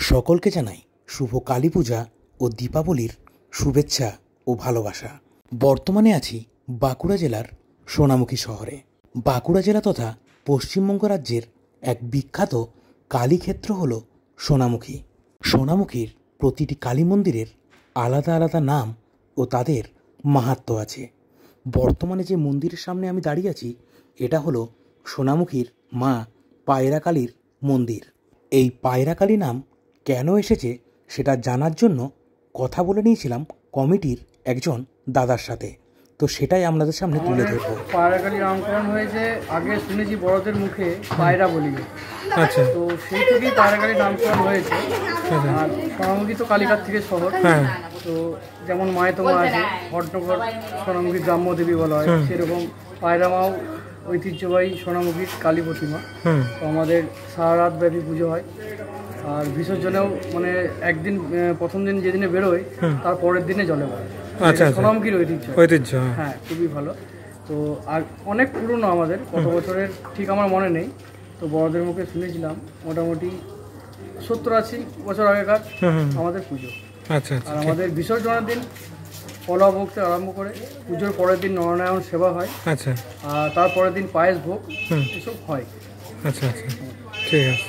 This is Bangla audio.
সকলকে জানাই শুভ কালী পূজা ও দীপাবলির শুভেচ্ছা ও ভালোবাসা। বর্তমানে আছি বাঁকুড়া জেলার সোনামুখী শহরে। বাঁকুড়া জেলা তথা পশ্চিমবঙ্গ রাজ্যের এক বিখ্যাত কালীক্ষেত্র হল সোনামুখী। সোনামুখীর প্রতিটি কালী মন্দিরের আলাদা আলাদা নাম ও তাদের মাহাত্ম্য আছে। বর্তমানে যে মন্দিরের সামনে আমি দাঁড়িয়ে আছি এটা হলো সোনামুখীর মা পায়রা কালীর মন্দির। এই পায়রা কালী নাম কেন এসেছে সেটা জানার জন্য কথা বলে নিয়েছিলাম কমিটির একজন দাদার সাথে, তো সেটাই আপনাদের সামনে তুলে ধরবো। পায়রা কালী নামকরণ হয়েছে, আগে শুনেছি বড়দের মুখে পায়রা বলি, আচ্ছা, তো সেই থেকেই পায়রা কালী নামকরণ হয়েছে। আর সোনামুখী তো কালীঘাট থেকে শহর, তো যেমন মায়েতমা আছে ভটনগর সোনামুখী গ্রাম্য দেবী বলা হয়, সেরকম পায়রা মাও ঐতিহ্যবাহী সোনামুখীর কালী প্রতিমা। তো আমাদের সারা রাত ব্যাপী পুজো হয়, আর বিসর্জনেও মানে একদিন প্রথম দিন যেদিনে বেরোয় তার পরের দিনে জলে পড়ে। আচ্ছা, সোনামুখীর ঐতিহ্য, হ্যাঁ খুবই ভালো। তো আর অনেক পুরনো, আমাদের কত বছরের ঠিক আমার মনে নেই, তো বড়দের মুখে শুনেছিলাম মোটামুটি 70-80 বছর আগেকার আমাদের পুজো। আচ্ছা, আর আমাদের বিসর্জনের দিন ফলা ভোগ থেকে আরম্ভ করে পুজোর পরের দিন নরনারায়ণ সেবা হয়। আচ্ছা, আর তারপরের দিন পায়েস ভোগ এসব হয়। আচ্ছা আচ্ছা, ঠিক আছে।